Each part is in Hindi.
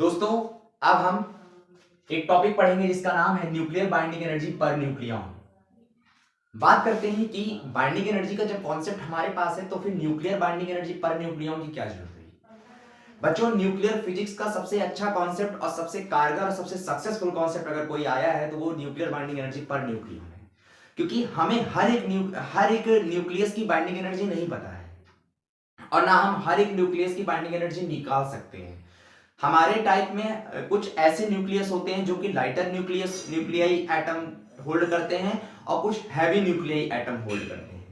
दोस्तों, अब हम एक टॉपिक पढ़ेंगे जिसका नाम है nuclear binding energy per nucleon. बात करते हैं कि बाइंडिंग एनर्जी का जब कॉन्सेप्ट हमारे पास है तो फिर nuclear binding energy per nucleon की क्या जरूरत है। बच्चों, न्यूक्लियर फिजिक्स का सबसे अच्छा कॉन्सेप्ट और सबसे कारगर और सबसे सक्सेसफुल कॉन्सेप्ट अगर कोई आया है तो वो nuclear binding energy per nucleon है। क्योंकि हमें हर एक न्यूक्लियस की बाइंडिंग एनर्जी नहीं पता है और ना हम हर एक न्यूक्लियस की बाइंडिंग एनर्जी निकाल सकते हैं। हमारे टाइप में कुछ ऐसे न्यूक्लियस होते हैं जो कि लाइटर न्यूक्लियाई एटम होल्ड करते हैं और कुछ हैवी न्यूक्लियाई एटम होल्ड करते हैं।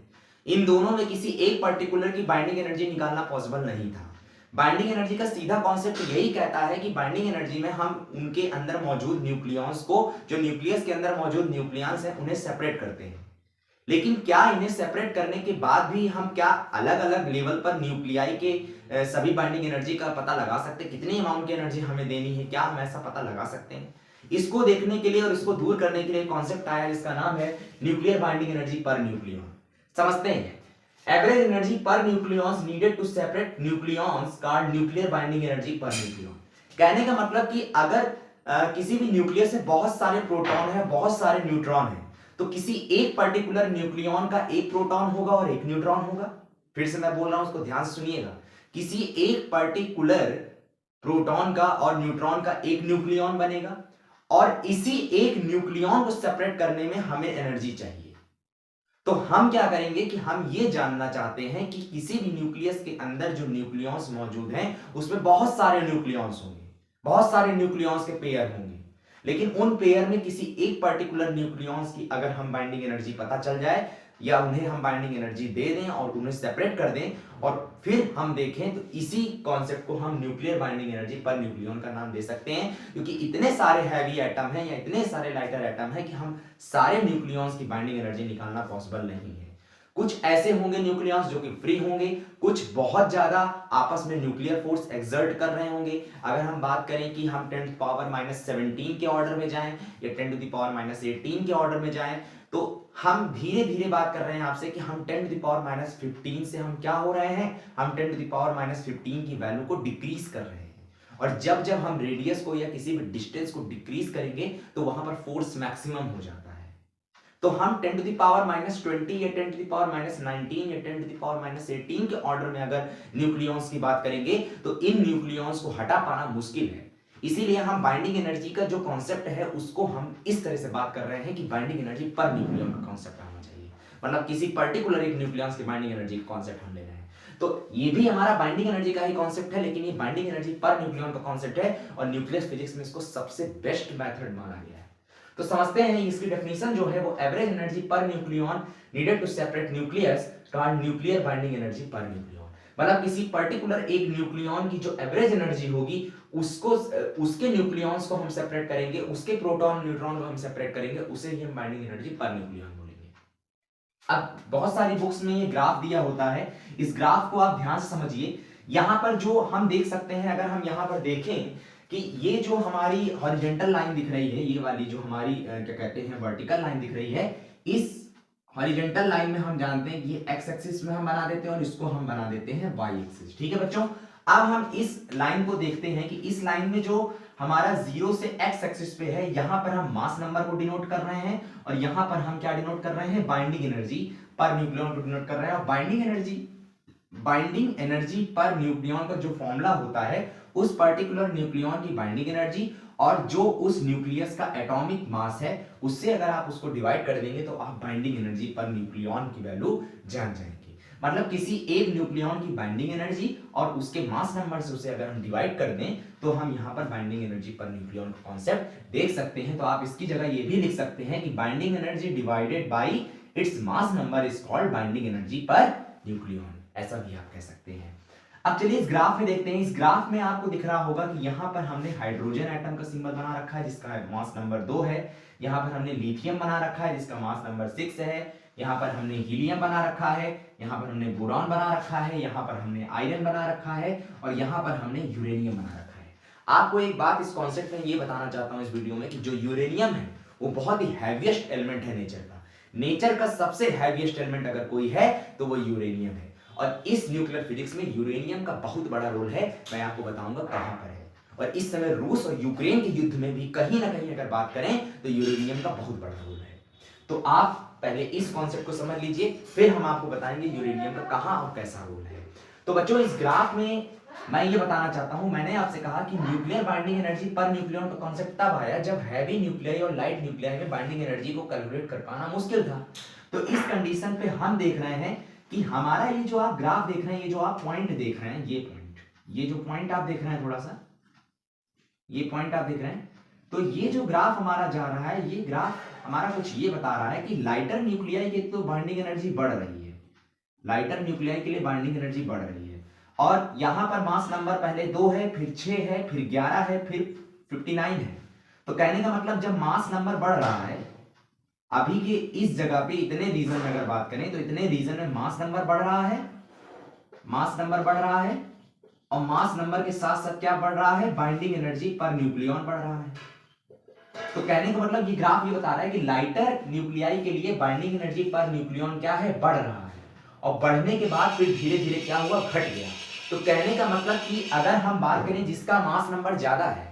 इन दोनों में किसी एक पर्टिकुलर की बाइंडिंग एनर्जी निकालना पॉसिबल नहीं था। बाइंडिंग एनर्जी का सीधा कॉन्सेप्ट यही कहता है कि बाइंडिंग एनर्जी में हम उनके अंदर मौजूद न्यूक्लियॉन्स को, जो न्यूक्लियस के अंदर मौजूद न्यूक्लियॉन्स हैं, उन्हें सेपरेट करते हैं। लेकिन क्या इन्हें सेपरेट करने के बाद भी हम क्या अलग अलग लेवल पर न्यूक्लियाई के सभी बाइंडिंग एनर्जी का पता लगा सकते हैं? कितनी अमाउंट की एनर्जी हमें देनी है, क्या हम ऐसा पता लगा सकते हैं? इसको देखने के लिए और इसको दूर करने के लिए कॉन्सेप्ट आया जिसका नाम है nuclear binding energy per nucleon. समझते हैं। Average energy per nucleons needed to separate nucleons called nuclear binding energy per nucleon. कहने का मतलब कि अगर किसी भी न्यूक्लियस में बहुत सारे प्रोटॉन है, बहुत सारे न्यूट्रॉन है, तो किसी एक पर्टिकुलर न्यूक्लियन का एक प्रोटॉन होगा और एक न्यूट्रॉन होगा। फिर से मैं बोल रहा हूं, उसको ध्यान से सुनिएगा। किसी एक पर्टिकुलर प्रोटॉन का और न्यूट्रॉन का एक न्यूक्लियन बनेगा और इसी एक न्यूक्लियन को सेपरेट करने में हमें एनर्जी चाहिए। तो हम क्या करेंगे कि हम ये जानना चाहते हैं कि किसी भी न्यूक्लियस के अंदर जो न्यूक्लियॉन्स मौजूद हैं उसमें बहुत सारे न्यूक्लियॉन्स होंगे, बहुत सारे न्यूक्लियॉन्स के पेयर होंगे, लेकिन उन पेयर में किसी एक पर्टिकुलर न्यूक्लियॉन्स की अगर हम बाइंडिंग एनर्जी पता चल जाए या उन्हें हम बाइंडिंग एनर्जी दे दें और उन्हें सेपरेट कर दें और फिर हम देखें, तो इसी कॉन्सेप्ट को हम nuclear binding energy per nucleon का नाम दे सकते हैं। क्योंकि इतने सारे हैवी एटम हैं या इतने सारे लाइटर एटम हैं कि हम सारे न्यूक्लियॉन्स की बाइंडिंग एनर्जी निकालना पॉसिबल नहीं है। कुछ ऐसे होंगे न्यूक्लियॉन्स जो कि फ्री होंगे, कुछ बहुत ज्यादा आपस में न्यूक्लियर फोर्स एक्सर्ट कर रहे होंगे। अगर हम बात करें कि हम 10⁻⁻17 के ऑर्डर में जाएं या 10⁻⁻18 के ऑर्डर में जाएं, तो हम धीरे धीरे बात कर रहे हैं आपसे कि हम 10⁻⁻15 से हम क्या हो रहे हैं, हम 10⁻⁻15 की वैल्यू को डिक्रीज कर रहे हैं। और जब जब हम रेडियस को या किसी भी डिस्टेंस को डिक्रीज करेंगे तो वहां पर फोर्स मैक्सिमम हो जाता है। तो हम 10⁻⁻20 या 10⁻⁻19 या 10⁻⁻18 के ऑर्डर में अगर न्यूक्लियॉन्स की बात करेंगे तो इन न्यूक्लियॉन्स को हटा पाना मुश्किल है। इसीलिए हम बाइंडिंग एनर्जी का जो कॉन्सेप्ट है उसको हम इस तरह से बात कर रहे हैं कि बाइंडिंग एनर्जी पर न्यूक्लियन का कॉन्सेप्ट आना चाहिए। मतलब किसी पर्टिकुलर एक न्यूक्लियस की बाइंडिंग एनर्जी का कॉन्सेप्ट हम ले रहे हैं। तो ये भी हमारा बाइंडिंग एनर्जी का ही कॉन्सेप्ट है, लेकिन ये बाइंडिंग एनर्जी पर न्यूक्लियन का कॉन्सेप्ट है और न्यूक्लियर फिजिक्स में इसको सबसे बेस्ट मेथड माना गया है। तो समझते हैं इसकी डेफिनेशन जो है वो average energy per nucleon needed to separate nucleus called nuclear binding energy per nucleon. मतलब किसी पर्टिकुलर एक न्यूक्लियन की जो एवरेज एनर्जी होगी उसको, उसके न्यूक्लियॉन्स को हम सेपरेट करेंगे, उसके प्रोटॉन न्यूट्रॉन को हम सेपरेट करेंगे, उसे ही हम बाइंडिंग एनर्जी पर न्यूक्लियन बोलेंगे। अब बहुत सारी बुक्स में ये ग्राफ दिया होता है, इस ग्राफ को आप ध्यान से समझिए। यहां पर जो हम देख सकते हैं, अगर हम यहां पर देखें कि ये जो हमारी हॉरिजॉन्टल लाइन दिख रही है, ये वाली जो हमारी क्या कहते हैं वर्टिकल लाइन दिख रही है, इस हॉरिजॉन्टल लाइन में हम जानते हैं कि ये एक्स एक्सिस में हम बना देते हैं और इसको हम बना देते हैं वाई एक्सिस। ठीक है बच्चों, अब हम इस लाइन को देखते हैं कि इस लाइन में जो हमारा 0 से एक्स एक्सिस पे है, यहां पर हम मास नंबर को डिनोट कर रहे हैं और यहां पर हम क्या डिनोट कर रहे हैं, बाइंडिंग एनर्जी पर न्यूक्लियन को डिनोट कर रहे हैं। और बाइंडिंग एनर्जी पर न्यूक्लियन का जो फॉर्मूला होता है उस पर्टिकुलर न्यूक्लियन की बाइंडिंग एनर्जी और जो उस न्यूक्लियस का एटॉमिक मास है उससे अगर आप उसको डिवाइड कर देंगे तो आप बाइंडिंग एनर्जी पर न्यूक्लियन की वैल्यू जान जाएंगे। मतलब किसी एक न्यूक्लियन की बाइंडिंग एनर्जी और उसके मास नंबर से उसे अगर हम डिवाइड कर दें तो हम यहाँ पर बाइंडिंग एनर्जी पर न्यूक्लियन का कॉन्सेप्ट देख सकते हैं। तो आप इसकी जगह ये भी लिख सकते हैं कि binding energy divided by its mass number is called binding energy per nucleon, ऐसा भी आप कह सकते हैं। अब चलिए इस ग्राफ में देखते हैं। इस ग्राफ में आपको दिख रहा होगा कि यहाँ पर हमने हाइड्रोजन एटम का सिंबल बना रखा है जिसका मास नंबर 2 है। यहाँ पर हमने लिथियम बना रखा है जिसका मास नंबर 6 है। यहाँ पर हमने हीलियम बना रखा है, यहाँ पर हमने बोरॉन बना रखा है, यहाँ पर हमने आयरन बना रखा है और यहाँ पर हमने यूरेनियम बना रखा है। आपको एक बात इस कॉन्सेप्ट में ये बताना चाहता हूँ इस वीडियो में कि जो यूरेनियम है वो बहुत ही हैवीएस्ट एलिमेंट है नेचर का। नेचर का सबसे हैवीएस्ट एलिमेंट अगर कोई है तो वो यूरेनियम है। और इस न्यूक्लियर फिजिक्स में यूरेनियम का बहुत बड़ा रोल है, मैं आपको बताऊंगा कहां पर है। और इस समय रूस और यूक्रेन के युद्ध में भी कहीं ना कहीं अगर बात करें तो यूरेनियम का बहुत बड़ा रोल है। तो आप पहले इस कॉन्सेप्ट को समझ लीजिए, फिर हम आपको बताएंगे यूरेनियम का कहां और कैसा रोल है। तो बच्चों इस ग्राफ में मैं ये बताना चाहता हूं, मैंने आपसे कहा कि न्यूक्लियर बाइंडिंग एनर्जी पर न्यूक्लियॉन का कॉन्सेप्ट तब आया जब हैवी न्यूक्लियाई और लाइट नियूक्लियाई में बाइंडिंग एनर्जी को कैलकुलेट कर पाना मुश्किल था। तो इस कंडीशन पे हम देख रहे हैं कि हमारा ये जो आप ग्राफ देख रहे हैं, ये जो आप पॉइंट देख रहे हैं, ये पॉइंट, ये जो पॉइंट आप देख रहे हैं, थोड़ा सा ये पॉइंट आप देख रहे हैं, तो ये जो ग्राफ हमारा जा रहा है, ये ग्राफ हमारा कुछ ये बता रहा है कि लाइटर न्यूक्लियाई की तो बाइंडिंग एनर्जी बढ़ रही है, लाइटर न्यूक्लियाई के लिए बाइंडिंग एनर्जी बढ़ रही है, और यहां पर मास नंबर पहले 2 है, फिर 6 है, फिर 11 है, फिर 59 है। तो कहने का मतलब जब मास नंबर बढ़ रहा है, अभी के इस जगह पे इतने रीजन में अगर बात करें तो इतने रीजन में मास नंबर बढ़ रहा है, मास नंबर बढ़ रहा है, और मास नंबर के साथ साथ क्या बढ़ रहा है, बाइंडिंग एनर्जी पर न्यूक्लियॉन बढ़ रहा है। तो कहने का मतलब ये ग्राफ ये बता रहा है कि लाइटर न्यूक्लियाई के लिए बाइंडिंग एनर्जी पर न्यूक्लियॉन क्या है, बढ़ रहा है, और बढ़ने के बाद फिर धीरे धीरे क्या हुआ, घट गया। तो कहने का मतलब कि अगर हम बात करें जिसका मास नंबर ज्यादा है,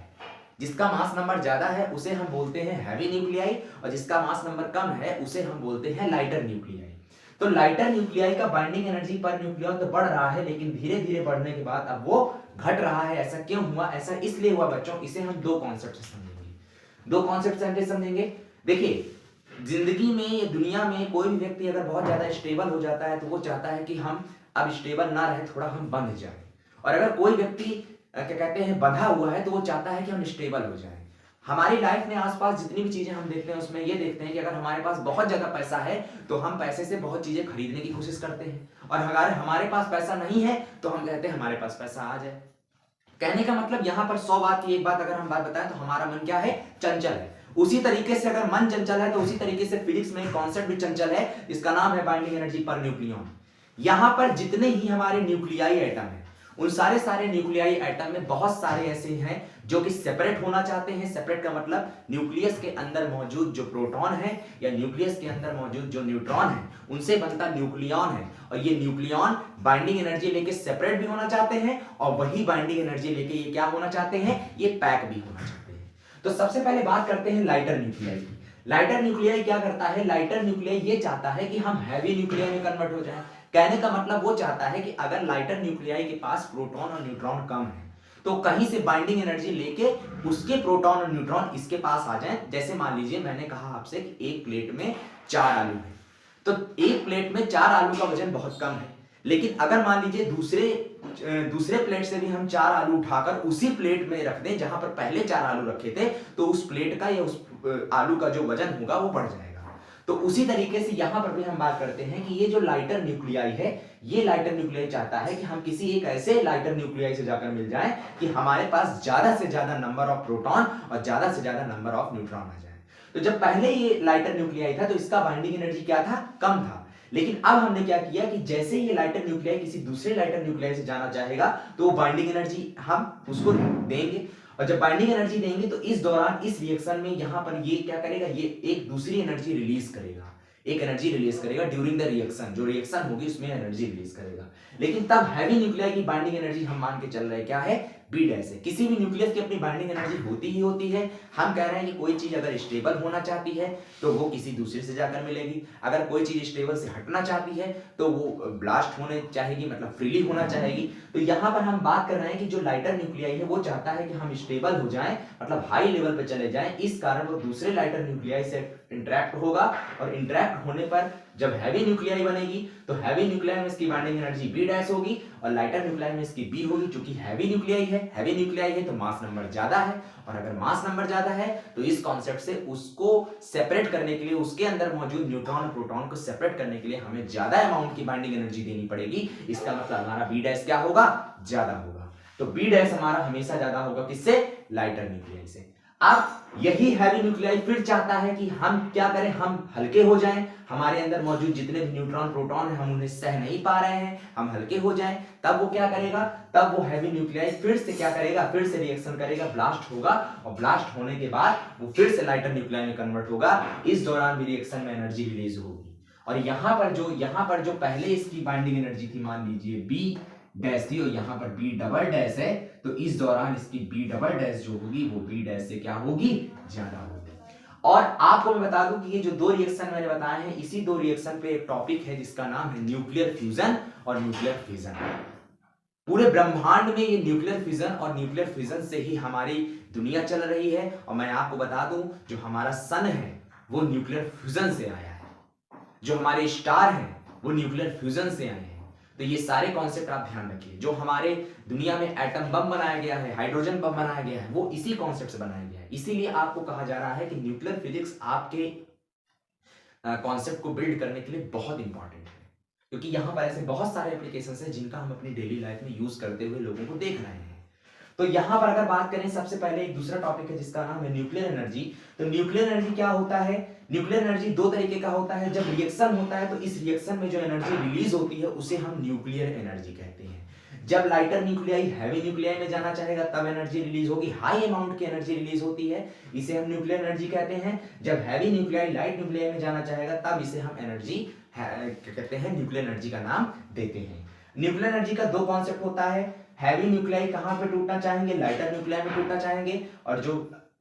जिसका मास नंबर ज्यादा है उसे हम बोलते हैं हैवी न्यूक्लियाई, और जिसका मास नंबर कम है उसे हम बोलते हैं लाइटर न्यूक्लियाई। तो लाइटर न्यूक्लियाई का बाइंडिंग एनर्जी पर न्यूक्लियॉन तो बढ़ रहा है, लेकिन धीरे धीरे बढ़ने के बाद अब वो घट रहा है। ऐसा क्यों हुआ? ऐसा इसलिए हुआ बच्चों, इसे हम दो कॉन्सेप्ट से समझेंगे, दो कॉन्सेप्ट से समझेंगे। देखिए जिंदगी में या दुनिया में कोई भी व्यक्ति अगर बहुत ज्यादा स्टेबल हो जाता है तो वो चाहता है कि हम अब स्टेबल ना रहे, थोड़ा हम बंध जाए, और अगर कोई व्यक्ति क्या कहते हैं बंधा हुआ है तो वो चाहता है कि हम स्टेबल हो जाए। हमारी लाइफ में आसपास जितनी भी चीजें हम देखते हैं उसमें ये देखते हैं कि अगर हमारे पास बहुत ज्यादा पैसा है तो हम पैसे से बहुत चीजें खरीदने की कोशिश करते हैं, और अगर हमारे पास पैसा नहीं है तो हम कहते हैं हमारे पास पैसा आ जाए। कहने का मतलब यहाँ पर 100 बात की एक बात अगर हम बात बताएं तो हमारा मन क्या है, चंचल है। उसी तरीके से अगर मन चंचल है तो उसी तरीके से फिजिक्स में कॉन्सेप्ट भी चंचल है, इसका नाम है बाइंडिंग एनर्जी पर न्यूक्लियॉन। यहाँ पर जितने ही हमारे न्यूक्लियाई एटम है उन सारे न्यूक्लियाई एटम में बहुत सारे ऐसे हैं जो कि सेपरेट होना चाहते हैं। सेपरेट का मतलब न्यूक्लियस के अंदर मौजूद जो प्रोटॉन है या न्यूक्लियस के अंदर मौजूद जो न्यूट्रॉन है उनसे बनता न्यूक्लियॉन है, और ये न्यूक्लियॉन बाइंडिंग एनर्जी लेके सेपरेट भी होना चाहते हैं, और वही बाइंडिंग एनर्जी लेके ये क्या होना चाहते हैं, ये पैक भी होना चाहते हैं। तो सबसे पहले बात करते हैं लाइटर न्यूक्लियाई की। लाइटर न्यूक्लियाई क्या करता है, लाइटर न्यूक्लियाई ये चाहता है कि हम हैवी न्यूक्लियाई में कन्वर्ट हो जाए। कहने का मतलब वो चाहता है कि अगर लाइटर न्यूक्लियाई के पास प्रोटॉन और न्यूट्रॉन कम है तो कहीं से बाइंडिंग एनर्जी लेके उसके प्रोटॉन और न्यूट्रॉन इसके पास आ जाएं। जैसे मान लीजिए मैंने कहा आपसे कि एक प्लेट में 4 आलू है, तो एक प्लेट में 4 आलू का वजन बहुत कम है, लेकिन अगर मान लीजिए दूसरे प्लेट से भी हम 4 आलू उठाकर उसी प्लेट में रख दें जहां पर पहले 4 आलू रखे थे, तो उस प्लेट का या उस आलू का जो वजन होगा वो बढ़ जाएगा। तो उसी तरीके से यहां पर भी हम बात करते हैं कि ये जो लाइटर न्यूक्लियाई है, ये लाइटर न्यूक्लियाई चाहता है कि हम किसी एक ऐसे लाइटर न्यूक्लियाई से जाकर मिल जाएं कि हमारे पास ज्यादा से ज्यादा नंबर ऑफ प्रोटॉन और ज्यादा से ज्यादा नंबर ऑफ न्यूट्रॉन आ जाए। तो जब पहले ये लाइटर न्यूक्लियाई था तो इसका बाइंडिंग एनर्जी क्या था, कम था, लेकिन अब हमने क्या किया कि जैसे ये लाइटर न्यूक्लियाई किसी दूसरे लाइटर न्यूक्लियाई से जाना चाहेगा तो वो बाइंडिंग एनर्जी हम उसको देंगे, और जब बाइंडिंग एनर्जी देंगे तो इस दौरान इस रिएक्शन में यहां पर ये क्या करेगा, ये एक दूसरी एनर्जी रिलीज करेगा, एक एनर्जी रिलीज करेगा ड्यूरिंग द रिएक्शन। जो रिएक्शन होगी उसमें एनर्जी रिलीज करेगा। लेकिन तब हैवी न्यूक्लियाई की बाइंडिंग एनर्जी हम मान के चल रहे हैं क्या है, बी डैश है। किसी भी न्यूक्लियस की अपनी बाइंडिंग एनर्जी होती ही होती है। हम कह रहे हैं कि कोई चीज अगर स्टेबल होना चाहती है तो वो किसी दूसरे से जाकर मिलेगी, अगर कोई चीज स्टेबल से हटना चाहती है तो वो ब्लास्ट होने चाहेगी, मतलब फ्रीली होना चाहेगी। तो यहाँ पर हम बात कर रहे हैं कि जो लाइटर न्यूक्लियाई है वो चाहता है कि हम स्टेबल हो जाएं, मतलब हाई लेवल पे चले जाएं, इस कारण वो दूसरे लाइटर न्यूक्लियाई से इंटरेक्ट होगा, और इंटरेक्ट होने पर जब हैवी न्यूक्लियाई बनेगी तो हैवी न्यूक्लियाई में इसकी बाइंडिंग एनर्जी बी डैश होगी, और लाइटर न्यूक्लियाई में इसकी बी होगी। चूंकि हैवी न्यूक्लियाई है तो मास नंबर ज्यादा है, और अगर मास नंबर ज्यादा है तो इस कॉन्सेप्ट से उसको सेपरेट करने के लिए, उसके अंदर मौजूद न्यूट्रॉन और प्रोटॉन को सेपरेट करने के लिए हमें ज्यादा अमाउंट की बाइंडिंग एनर्जी देनी पड़ेगी। इसका मतलब हमारा बी डैश क्या होगा, ज्यादा होगा। तो बी डैश हमारा हमेशा ज्यादा होगा किससे, लाइटर न्यूक्लियाई से। अब यही हैवी न्यूक्लियाई फिर चाहता है कि हम क्या करें, हम हल्के हो जाएं, हमारे अंदर मौजूद जितने भी न्यूट्रॉन प्रोटॉन है हम उन्हें सह नहीं पा रहे हैं, हम हल्के हो जाएं। तब वो क्या करेगा, तब वो हैवी न्यूक्लियाई फिर से क्या करेगा, फिर से रिएक्शन करेगा, ब्लास्ट होगा, और ब्लास्ट होने के बाद वो फिर से लाइटर न्यूक्लियाई में कन्वर्ट होगा। इस दौरान भी रिएक्शन में एनर्जी रिलीज होगी, और यहाँ पर जो पहले इसकी बाइंडिंग एनर्जी थी मान लीजिए बी, डैश थी और यहाँ पर बी डबल डैश है, तो इस दौरान इसकी बी डबल डैश जो होगी वो बी डैश से क्या होगी, ज्यादा होगी। और आपको मैं बता दूं कि ये जो दो रिएक्शन मैंने बताए हैं, इसी दो रिएक्शन पे एक टॉपिक है जिसका नाम है न्यूक्लियर फ्यूजन और न्यूक्लियर फिजन। पूरे ब्रह्मांड में ये न्यूक्लियर फिजन और न्यूक्लियर फिजन से ही हमारी दुनिया चल रही है। और मैं आपको बता दूं जो हमारा सन है वो न्यूक्लियर फ्यूजन से आया है, जो हमारे स्टार हैं वो न्यूक्लियर फ्यूजन से आए हैं। तो ये सारे कॉन्सेप्ट आप ध्यान रखिए। जो हमारे दुनिया में एटम बम बनाया गया है, हाइड्रोजन बम बनाया गया है, वो इसी कॉन्सेप्ट से बनाया गया है। इसीलिए आपको कहा जा रहा है कि न्यूक्लियर फिजिक्स आपके कॉन्सेप्ट को बिल्ड करने के लिए बहुत इंपॉर्टेंट है, क्योंकि यहाँ पर ऐसे बहुत सारे एप्लीकेशंस हैं जिनका हम अपनी डेली लाइफ में यूज करते हुए लोगों को देख रहे हैं। तो यहाँ पर अगर बात करें, सबसे पहले एक दूसरा टॉपिक है जिसका नाम है न्यूक्लियर एनर्जी। तो न्यूक्लियर एनर्जी क्या होता है? न्यूक्लियर एनर्जी दो तरीके का होता है। जब रिएक्शन होता है तो इस रिएक्शन में जो एनर्जी रिलीज होती है उसे हम न्यूक्लियर एनर्जी कहते हैं। जब लाइटर न्यूक्लियाई हैवी न्यूक्लियाई में जाना चाहेगा तब एनर्जी रिलीज होगी, हाई अमाउंट की एनर्जी रिलीज होती है, इसे हम न्यूक्लियर एनर्जी कहते हैं। जब हैवी न्यूक्लियाई लाइट न्यूक्लियाई में जाना चाहेगा तब इसे हम एनर्जी कहते हैं, न्यूक्लियर एनर्जी का नाम देते हैं। न्यूक्लियर एनर्जी का दो कॉन्सेप्ट होता है। हैवी न्यूक्लियाई कहां पे टूटना चाहेंगे? लाइटर न्यूक्लियाई में टूटना चाहेंगे, और जो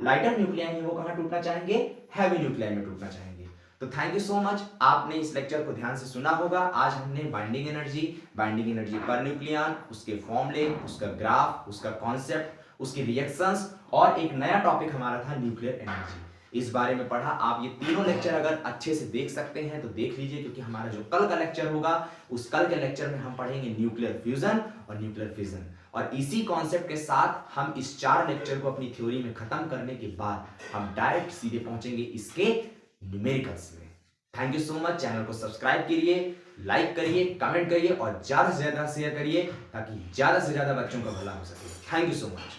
लाइटर न्यूक्लियाई है वो कहां टूटना चाहेंगे? हैवी न्यूक्लियाई में टूटना चाहेंगे। तो थैंक यू सो मच, आपने इस लेक्चर को ध्यान से सुना होगा। आज हमने बाइंडिंग एनर्जी पर न्यूक्लियन, उसके फॉर्मूले, उसका ग्राफ, उसका कॉन्सेप्ट, उसके रिएक्शंस और एक नया टॉपिक हमारा था न्यूक्लियर एनर्जी, इस बारे में पढ़ा। आप ये तीनों लेक्चर अगर अच्छे से देख सकते हैं तो देख लीजिए, क्योंकि हमारा जो कल का लेक्चर होगा उस कल के लेक्चर में हम पढ़ेंगे न्यूक्लियर फ्यूजन और न्यूक्लियर फिजन। और इसी कॉन्सेप्ट के साथ हम इस 4 लेक्चर को अपनी थ्योरी में खत्म करने के बाद हम डायरेक्ट सीधे पहुंचेंगे इसके न्यूमेरिकल्स में। Thank you so much. Channel को सब्सक्राइब करिए, लाइक करिए, कमेंट करिए और ज्यादा से ज्यादा शेयर करिए ताकि ज्यादा से ज्यादा बच्चों का भला हो सके। Thank you so much.